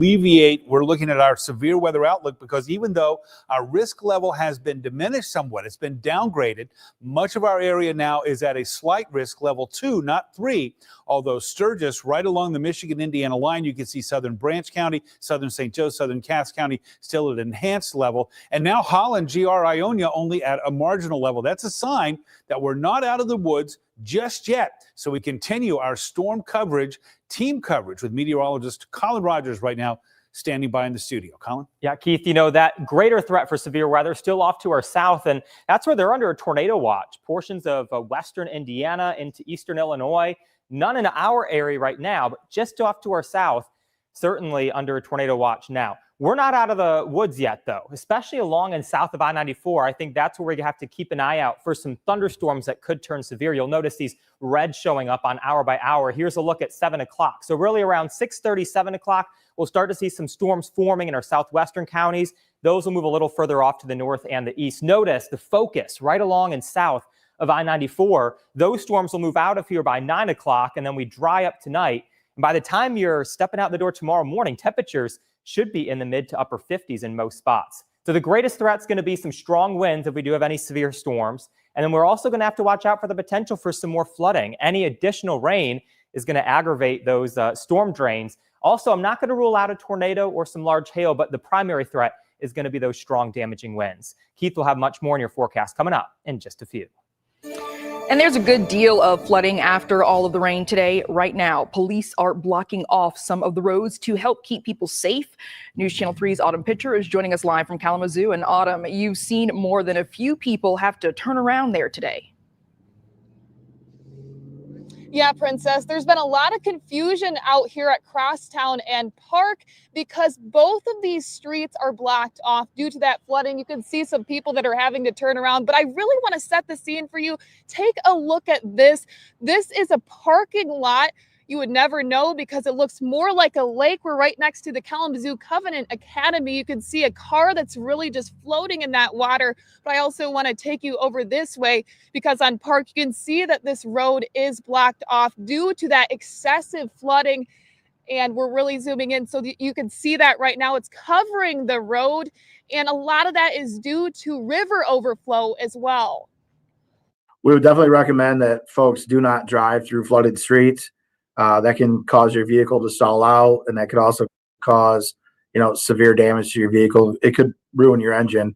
alleviate, we're looking at our severe weather outlook, because even though our risk level has been diminished somewhat, it's been downgraded, much of our area now is at a slight risk level 2, not 3, although Sturgis, right along the Michigan-Indiana line, you can see southern Branch County, southern St. Joe, southern Cass County still at an enhanced level, and now Holland, GR, Ionia only at a marginal level. That's a sign that we're not out of the woods just yet. So we continue our storm coverage, team coverage with meteorologist Colin Rogers right now standing by in the studio. Colin? Yeah, Keith, you know, that greater threat for severe weather still off to our south, and that's where they're under a tornado watch. Portions of western Indiana into eastern Illinois, none in our area right now, but just off to our south, certainly under a tornado watch now. We're not out of the woods yet, though, especially along and south of I-94. I think that's where we have to keep an eye out for some thunderstorms that could turn severe. You'll notice these reds showing up on hour by hour. Here's a look at 7 o'clock. So really around 6:30, 7 o'clock, we'll start to see some storms forming in our southwestern counties. Those will move a little further off to the north and the east. Notice the focus right along and south of I-94. Those storms will move out of here by 9 o'clock, and then we dry up tonight. And by the time you're stepping out the door tomorrow morning, temperatures should be in the mid to upper 50s in most spots. So the greatest threat's going to be some strong winds if we do have any severe storms. And then we're also going to have to watch out for the potential for some more flooding. Any additional rain is going to aggravate those storm drains. Also, I'm not going to rule out a tornado or some large hail, but the primary threat is going to be those strong damaging winds. Keith will have much more in your forecast coming up in just a few. And there's a good deal of flooding after all of the rain today. Right now, police are blocking off some of the roads to help keep people safe. News Channel 3's Autumn Pitcher is joining us live from Kalamazoo. And Autumn, you've seen more than a few people have to turn around there today. Yeah, Princess, there's been a lot of confusion out here at Crosstown and Park because both of these streets are blocked off due to that flooding. You can see some people that are having to turn around, but I really want to set the scene for you. Take a look at this. This is a parking lot. You would never know because it looks more like a lake. We're right next to the Kalamazoo Covenant Academy. You can see a car that's really just floating in that water. But I also want to take you over this way because on Park, you can see that this road is blocked off due to that excessive flooding. And we're really zooming in so that you can see that right now. It's covering the road. And a lot of that is due to river overflow as well. We would definitely recommend that folks do not drive through flooded streets. That can cause your vehicle to stall out, and that could also cause, severe damage to your vehicle. It could ruin your engine.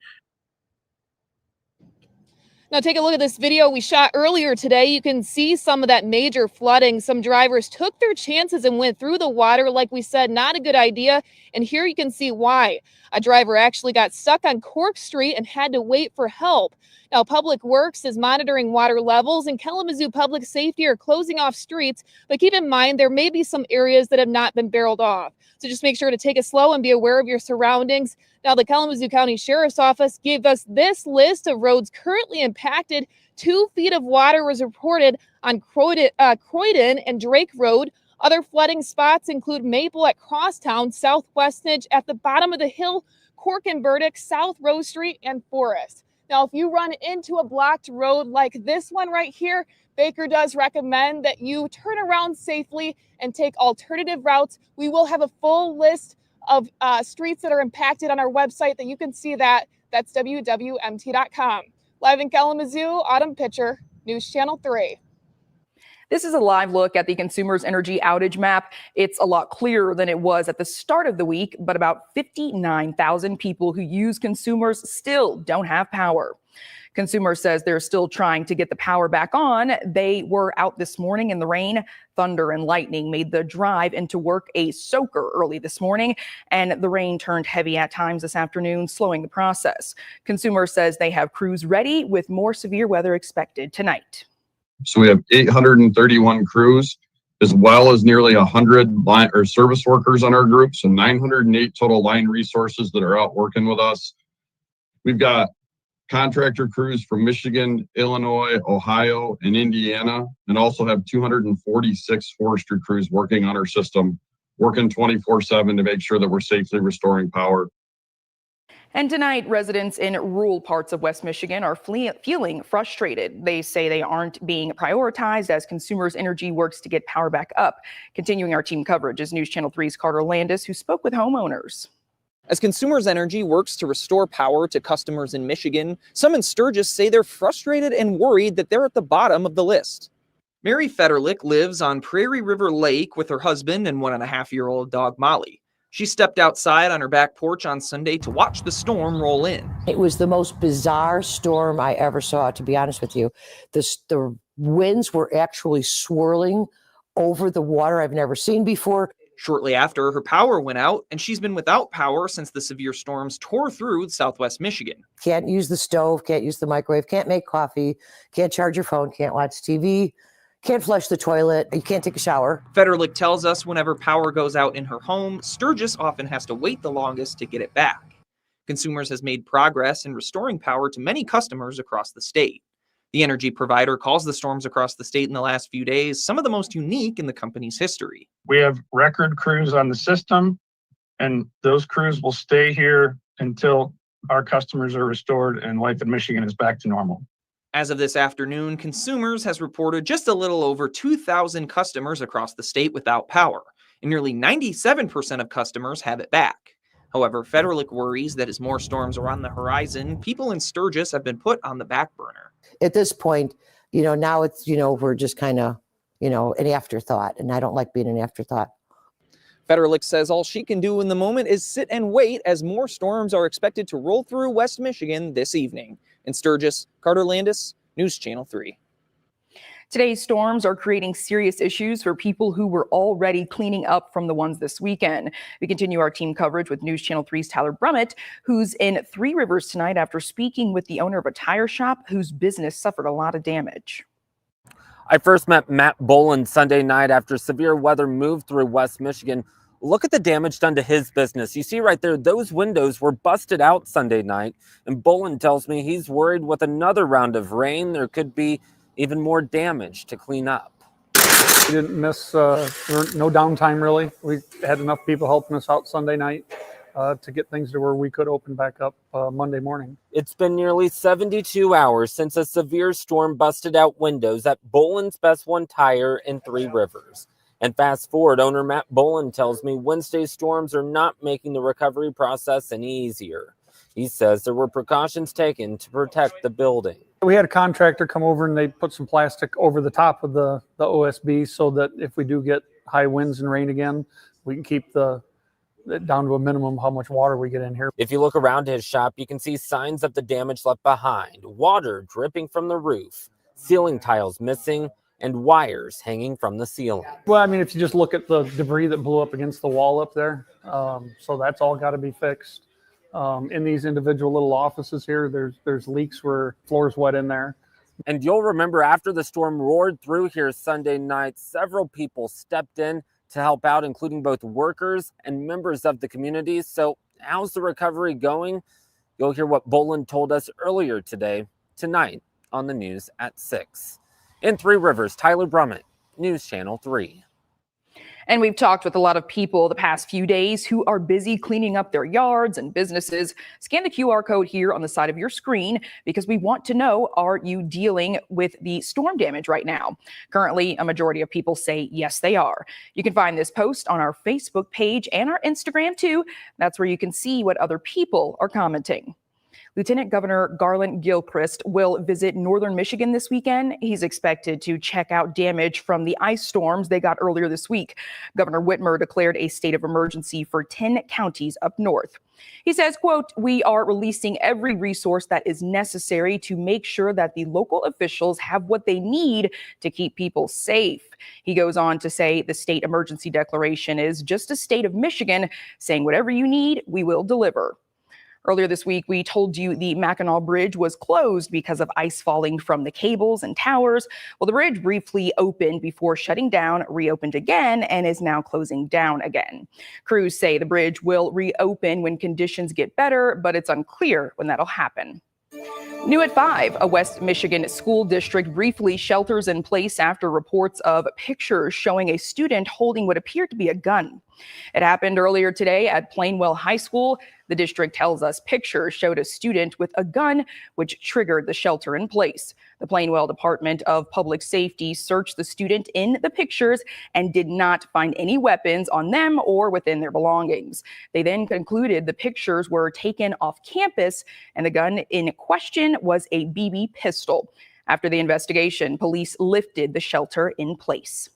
Now take a look at this video we shot earlier today. You can see some of that major flooding. Some drivers took their chances and went through the water. Like we said, not a good idea. And here you can see why. A driver actually got stuck on Cork Street and had to wait for help. Now, Public Works is monitoring water levels, and Kalamazoo Public Safety are closing off streets. But keep in mind, there may be some areas that have not been barreled off. So just make sure to take it slow and be aware of your surroundings. Now, the Kalamazoo County Sheriff's Office gave us this list of roads currently impacted. 2 feet of water was reported on Croydon and Drake Road. Other flooding spots include Maple at Crosstown, South Westnedge at the bottom of the hill, Cork and Burdick, South Rose Street, and Forest. Now, if you run into a blocked road like this one right here, Baker does recommend that you turn around safely and take alternative routes. We will have a full list of streets that are impacted on our website that you can see that. That's WWMT.com. Live in Kalamazoo, Autumn Pitcher, News Channel 3. This is a live look at the Consumers Energy outage map. It's a lot clearer than it was at the start of the week, but about 59,000 people who use Consumers still don't have power. Consumers says they're still trying to get the power back on. They were out this morning in the rain. Thunder and lightning made the drive into work a soaker early this morning, and the rain turned heavy at times this afternoon, slowing the process. Consumers says they have crews ready with more severe weather expected tonight. So we have 831 crews, as well as nearly 100 line or service workers on our group. So 908 total line resources that are out working with us. We've got contractor crews from Michigan, Illinois, Ohio, and Indiana, and also have 246 forestry crews working on our system, working 24/7 to make sure that we're safely restoring power. And tonight, residents in rural parts of West Michigan are feeling frustrated. They say they aren't being prioritized as Consumers Energy works to get power back up. Continuing our team coverage is News Channel 3's Carter Landis, who spoke with homeowners. As Consumers Energy works to restore power to customers in Michigan, some in Sturgis say they're frustrated and worried that they're at the bottom of the list. Mary Federlich lives on Prairie River Lake with her husband and 1.5-year-old dog Molly. She stepped outside on her back porch on Sunday to watch the storm roll in. It was the most bizarre storm I ever saw, to be honest with you. The winds were actually swirling over the water I've never seen before. Shortly after, her power went out, and she's been without power since the severe storms tore through southwest Michigan. Can't use the stove, can't use the microwave, can't make coffee, can't charge your phone, can't watch TV, can't flush the toilet, you can't take a shower. Federlich tells us whenever power goes out in her home, Sturgis often has to wait the longest to get it back. Consumers has made progress in restoring power to many customers across the state. The energy provider calls the storms across the state in the last few days some of the most unique in the company's history. We have record crews on the system, and those crews will stay here until our customers are restored and life in Michigan is back to normal. As of this afternoon, Consumers has reported just a little over 2,000 customers across the state without power, and nearly 97% of customers have it back. However, Federlich worries that as more storms are on the horizon, people in Sturgis have been put on the back burner. At this point, now it's, we're just kind of, an afterthought, and I don't like being an afterthought. Federlich says all she can do in the moment is sit and wait as more storms are expected to roll through West Michigan this evening. In Sturgis, Carter Landis, News Channel 3. Today's storms are creating serious issues for people who were already cleaning up from the ones this weekend. We continue our team coverage with News Channel 3's Tyler Brummett, who's in Three Rivers tonight after speaking with the owner of a tire shop whose business suffered a lot of damage. I first met Matt Boland Sunday night after severe weather moved through West Michigan. Look at the damage done to his business. You see right there, those windows were busted out Sunday night. And Boland tells me he's worried with another round of rain, there could be even more damage to clean up. We didn't miss, no downtime really. We had enough people helping us out Sunday night to get things to where we could open back up Monday morning. It's been nearly 72 hours since a severe storm busted out windows at Boland's Best One Tire in Three Rivers. And fast forward, owner Matt Boland tells me Wednesday's storms are not making the recovery process any easier. He says there were precautions taken to protect the building. We had a contractor come over and they put some plastic over the top of the OSB so that if we do get high winds and rain again, we can keep down to a minimum how much water we get in here. If you look around his shop, you can see signs of the damage left behind, water dripping from the roof, ceiling tiles missing, and wires hanging from the ceiling. Well, I mean, if you just look at the debris that blew up against the wall up there, so that's all got to be fixed. In these individual little offices here, there's leaks where floor's wet in there. And you'll remember after the storm roared through here Sunday night, several people stepped in to help out, including both workers and members of the community. So how's the recovery going? You'll hear what Boland told us earlier tonight on the news at 6. In Three Rivers, Tyler Brummett, News Channel 3. And we've talked with a lot of people the past few days who are busy cleaning up their yards and businesses. Scan the QR code here on the side of your screen because we want to know, are you dealing with the storm damage right now? Currently, a majority of people say yes, they are. You can find this post on our Facebook page and our Instagram too. That's where you can see what other people are commenting. Lieutenant Governor Garland Gilchrist will visit northern Michigan this weekend. He's expected to check out damage from the ice storms they got earlier this week. Governor Whitmer declared a state of emergency for 10 counties up north. He says, quote, "We are releasing every resource that is necessary to make sure that the local officials have what they need to keep people safe." He goes on to say the state emergency declaration is just a state of Michigan saying whatever you need, we will deliver. Earlier this week, we told you the Mackinac Bridge was closed because of ice falling from the cables and towers. Well, the bridge briefly opened before shutting down, reopened again, and is now closing down again. Crews say the bridge will reopen when conditions get better, but it's unclear when that'll happen. New at 5, a West Michigan school district briefly shelters in place after reports of pictures showing a student holding what appeared to be a gun. It happened earlier today at Plainwell High School. The district tells us pictures showed a student with a gun, which triggered the shelter in place. The Plainwell Department of Public Safety searched the student in the pictures and did not find any weapons on them or within their belongings. They then concluded the pictures were taken off campus and the gun in question was a BB pistol. After the investigation, police lifted the shelter in place.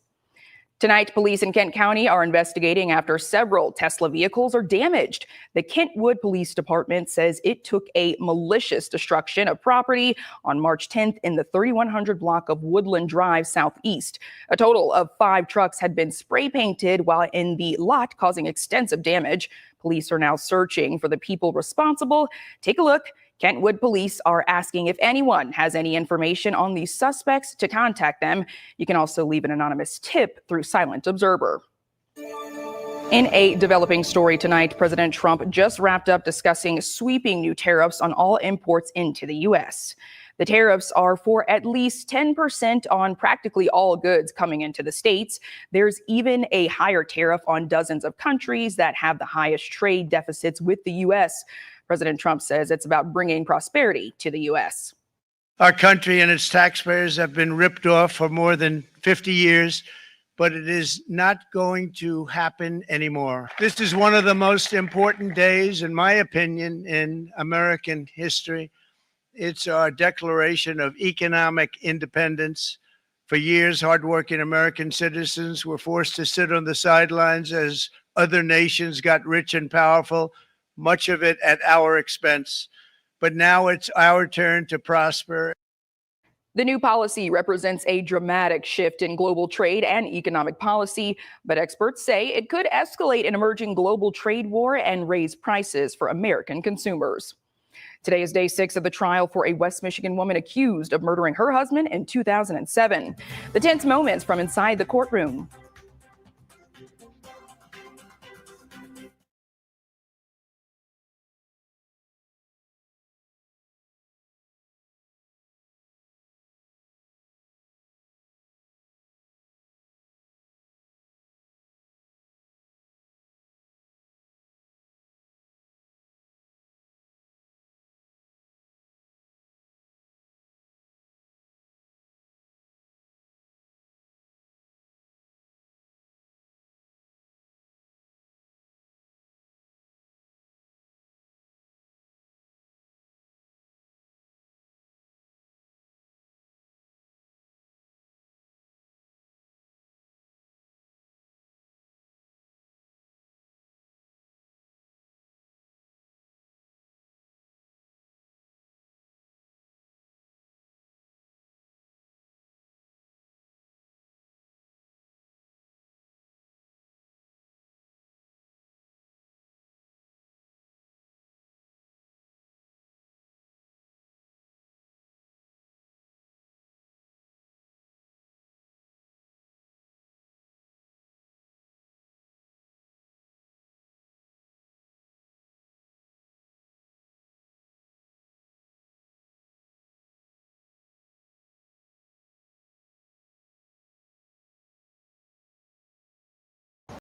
Tonight, police in Kent County are investigating after several Tesla vehicles are damaged. The Kentwood Police Department says it took a malicious destruction of property on March 10th in the 3100 block of Woodland Drive Southeast. A total of 5 trucks had been spray painted while in the lot, causing extensive damage. Police are now searching for the people responsible. Take a look. Kentwood police are asking if anyone has any information on these suspects to contact them. You can also leave an anonymous tip through Silent Observer. In a developing story tonight, President Trump just wrapped up discussing sweeping new tariffs on all imports into the U.S. The tariffs are for at least 10% on practically all goods coming into the states. There's even a higher tariff on dozens of countries that have the highest trade deficits with the U.S. President Trump says it's about bringing prosperity to the U.S. Our country and its taxpayers have been ripped off for more than 50 years, but it is not going to happen anymore. This is one of the most important days, in my opinion, in American history. It's our declaration of economic independence. For years, hardworking American citizens were forced to sit on the sidelines as other nations got rich and powerful, much of it at our expense. But now it's our turn to prosper. The new policy represents a dramatic shift in global trade and economic policy, but experts say it could escalate an emerging global trade war and raise prices for American consumers. Today is day 6 of the trial for a West Michigan woman accused of murdering her husband in 2007. The tense moments from inside the courtroom.